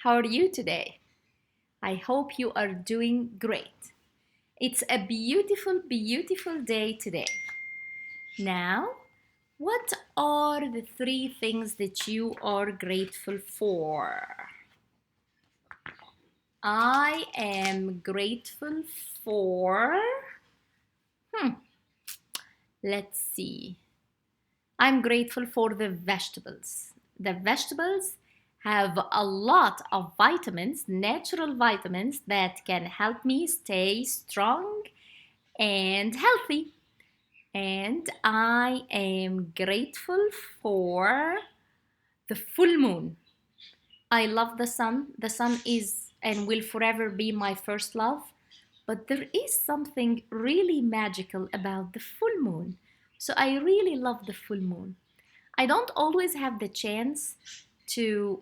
How are you today? I hope you are doing great. It's a beautiful, beautiful day today. Now, what are the three things that you are grateful for? I am grateful for, let's see. I'm grateful for the vegetables. The vegetables have a lot of vitamins, natural vitamins that can help me stay strong and healthy. And I am grateful for the full moon. I love the sun. The sun is and will forever be my first love. But there is something really magical about the full moon. So I really love the full moon. I don't always have the chance to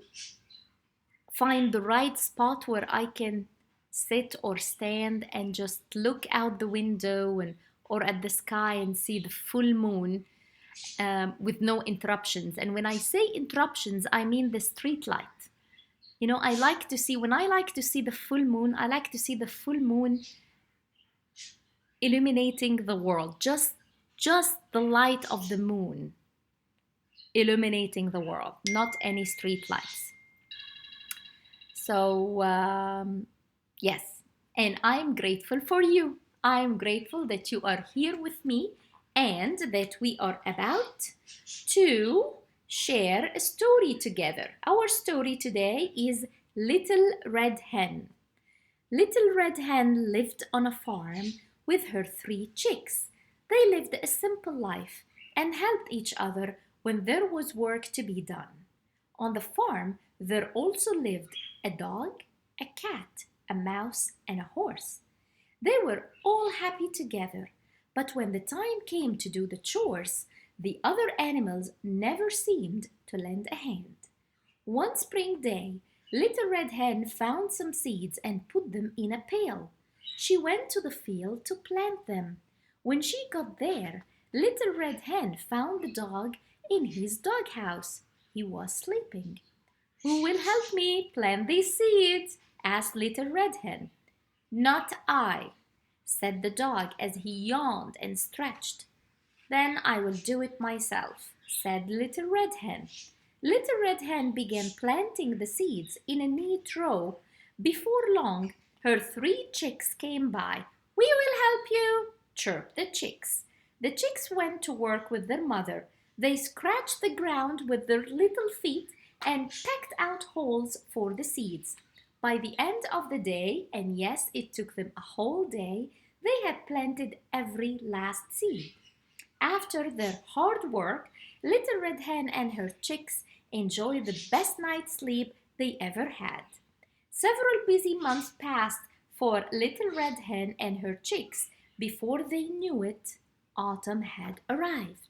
find the right spot where I can sit or stand and just look out the window or at the sky and see the full moon with no interruptions. And when I say interruptions, I mean the street light. When I like to see the full moon, I like to see the full moon illuminating the world. Just the light of the moon illuminating the world, not any street lights. So, yes, and I'm grateful for you. I'm grateful that you are here with me and that we are about to share a story together. Our story today is Little Red Hen. Little Red Hen lived on a farm with her three chicks. They lived a simple life and helped each other when there was work to be done. On the farm, there also lived a dog, a cat, a mouse, and a horse. They were all happy together, but when the time came to do the chores, the other animals never seemed to lend a hand. One spring day, Little Red Hen found some seeds and put them in a pail. She went to the field to plant them. When she got there, Little Red Hen found the dog in his doghouse. He was sleeping. "Who will help me plant these seeds?" asked Little Red Hen. "Not I," said the dog as he yawned and stretched. "Then I will do it myself," said Little Red Hen. Little Red Hen began planting the seeds in a neat row. Before long, her three chicks came by. "We will help you," chirped the chicks. The chicks went to work with their mother. They scratched the ground with their little feet and pecked out holes for the seeds. By the end of the day, and yes, it took them a whole day, they had planted every last seed. After their hard work, Little Red Hen and her chicks enjoyed the best night's sleep they ever had. Several busy months passed for Little Red Hen and her chicks. Before they knew it, autumn had arrived.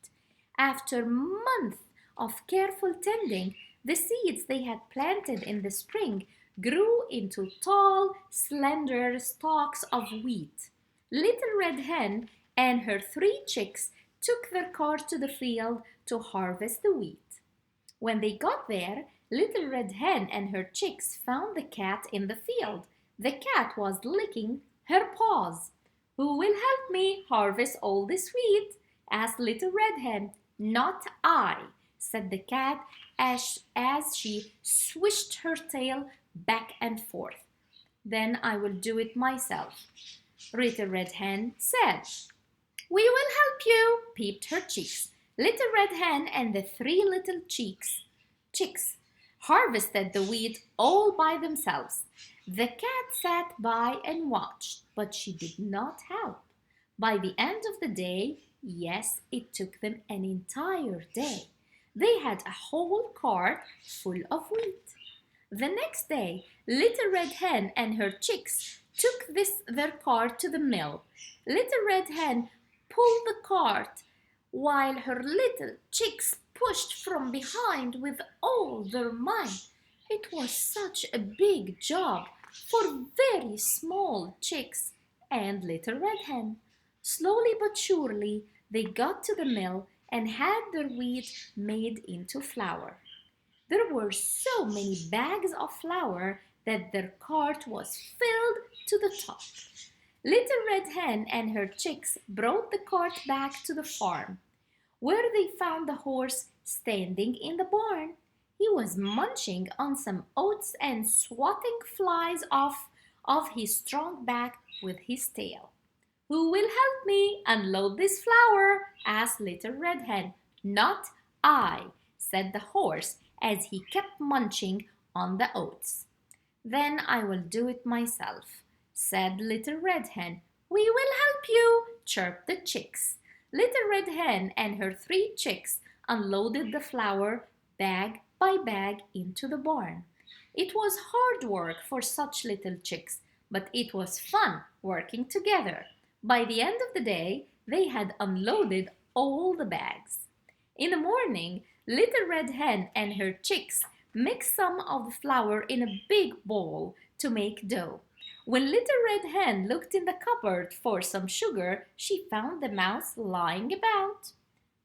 After months of careful tending, the seeds they had planted in the spring grew into tall, slender stalks of wheat. Little Red Hen and her three chicks took their cars to the field to harvest the wheat. When they got there, Little Red Hen and her chicks found the cat in the field. The cat was licking her paws. "Who will help me harvest all this wheat?" asked Little Red Hen. "Not I," said the cat as she swished her tail back and forth. "Then I will do it myself," Little Red Hen said. "We will help you," peeped her chicks. Little Red Hen and the three little chicks harvested the wheat all by themselves. The cat sat by and watched, but she did not help. By the end of the day, yes, it took them an entire day, they had a whole cart full of wheat. The next day, Little Red Hen and her chicks took their cart to the mill. Little Red Hen pulled the cart while her little chicks pushed from behind with all their might. It was such a big job for very small chicks and Little Red Hen. Slowly but surely, they got to the mill and had their wheat made into flour. There were so many bags of flour that their cart was filled to the top. Little Red Hen and her chicks brought the cart back to the farm, where they found the horse standing in the barn. He was munching on some oats and swatting flies off of his strong back with his tail. "Who will help me unload this flour?" asked Little Red Hen. "Not I," said the horse as he kept munching on the oats. "Then I will do it myself," said Little Red Hen. "We will help you," chirped the chicks. Little Red Hen and her 3 chicks unloaded the flour bag by bag into the barn. It was hard work for such little chicks, but it was fun working together. By the end of the day, they had unloaded all the bags. In the morning, Little Red Hen and her chicks mixed some of the flour in a big bowl to make dough. When Little Red Hen looked in the cupboard for some sugar, she found the mouse lying about.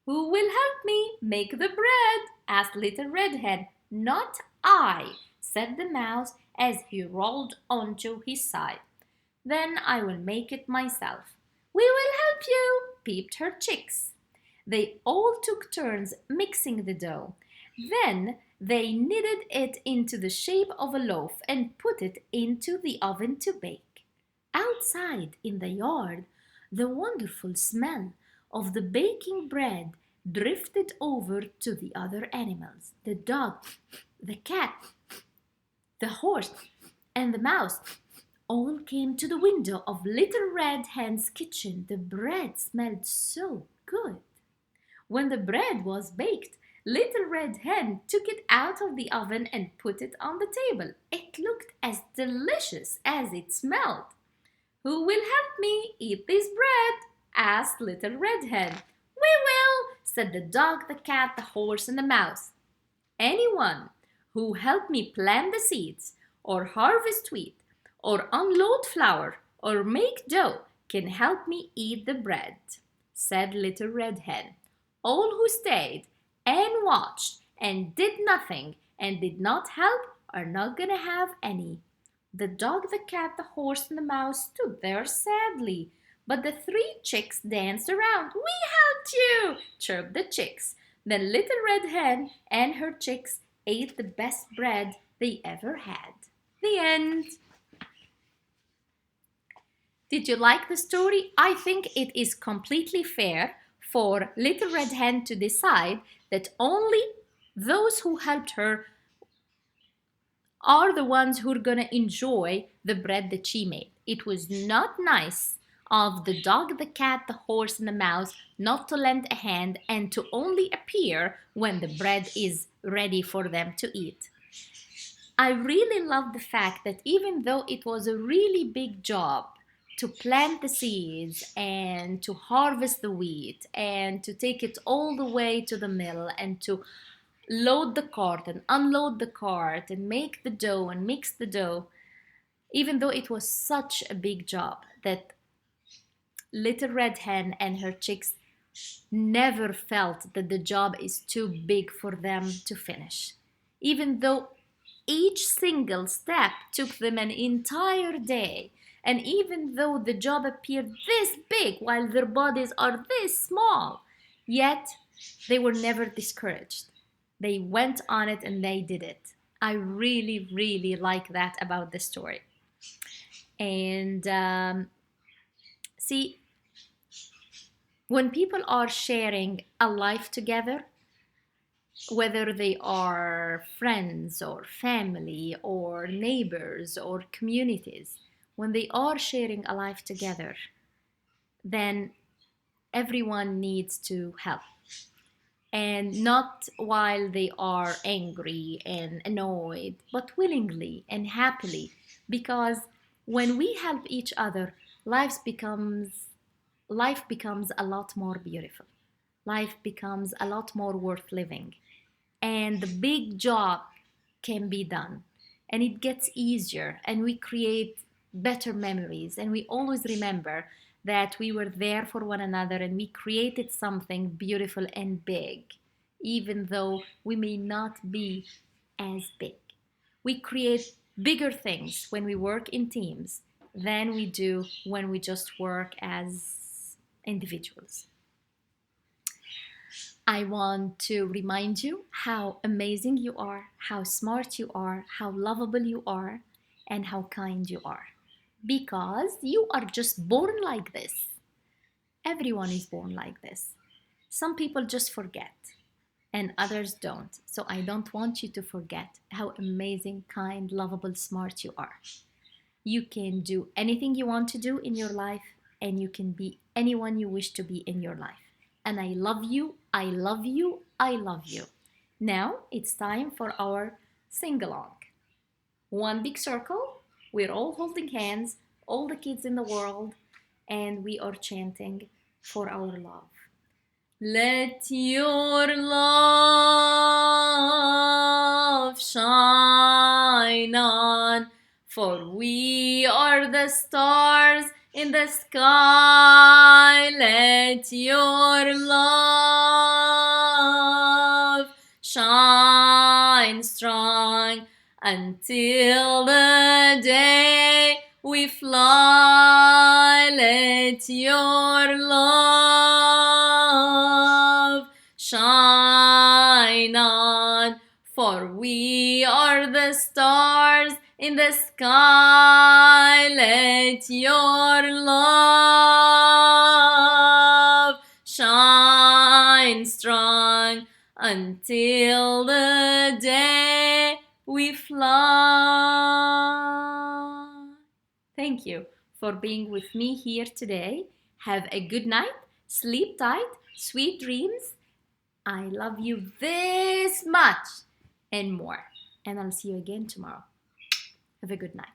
"Who will help me make the bread?" asked Little Red Hen. "Not I," said the mouse as he rolled onto his side. "Then I will make it myself." "We will help you," peeped her chicks. They all took turns mixing the dough. Then they kneaded it into the shape of a loaf and put it into the oven to bake. Outside in the yard, the wonderful smell of the baking bread drifted over to the other animals. The dog, the cat, the horse, and the mouse all came to the window of Little Red Hen's kitchen. The bread smelled so good. When the bread was baked, Little Red Hen took it out of the oven and put it on the table. It looked as delicious as it smelled. "Who will help me eat this bread?" asked Little Red Hen. "We will," said the dog, the cat, the horse, and the mouse. "Anyone who helped me plant the seeds, or harvest wheat, or unload flour, or make dough can help me eat the bread," said Little Red Hen. "All who stayed and watched and did nothing and did not help are not going to have any." The dog, the cat, the horse, and the mouse stood there sadly, but the 3 chicks danced around. "We helped you," chirped the chicks. Then Little Red Hen and her chicks ate the best bread they ever had. The end. Did you like the story? I think it is completely fair for Little Red Hen to decide that only those who helped her are the ones who are going to enjoy the bread that she made. It was not nice of the dog, the cat, the horse, and the mouse not to lend a hand and to only appear when the bread is ready for them to eat. I really love the fact that even though it was a really big job to plant the seeds and to harvest the wheat and to take it all the way to the mill and to load the cart and unload the cart and make the dough and mix the dough, even though it was such a big job, that Little Red Hen and her chicks never felt that the job is too big for them to finish. Even though each single step took them an entire day, and even though the job appeared this big while their bodies are this small, yet they were never discouraged. They went on it and they did it. I really, really like that about the story. And see, when people are sharing a life together, whether they are friends or family or neighbors or communities, when they are sharing a life together, then everyone needs to help. And not while they are angry and annoyed, but willingly and happily. Because when we help each other, life becomes a lot more beautiful. Life becomes a lot more worth living. And the big job can be done. And it gets easier, and we create better memories, and we always remember that we were there for one another and we created something beautiful and big, even though we may not be as big. We create bigger things when we work in teams than we do when we just work as individuals. I want to remind you how amazing you are, how smart you are, how lovable you are, and how kind you are. Because you are just born like this. Everyone is born like this. Some people just forget and others don't. So I don't want you to forget how amazing, kind, lovable, smart you are. You can do anything you want to do in your life, and you can be anyone you wish to be in your life. And I love you, I love you, I love you. Now it's time for our sing-along. One big circle, we're all holding hands, all the kids in the world, and we are chanting for our love. Let your love shine on, for we are the stars in the sky. Let your love shine strong until the day we fly. Let your love shine on, for we are the stars in the sky. Let your love shine strong until the day we fly. Thank you for being with me here today. Have a good night, sleep tight, sweet dreams. I love you this much and more. And I'll see you again tomorrow. Have a good night.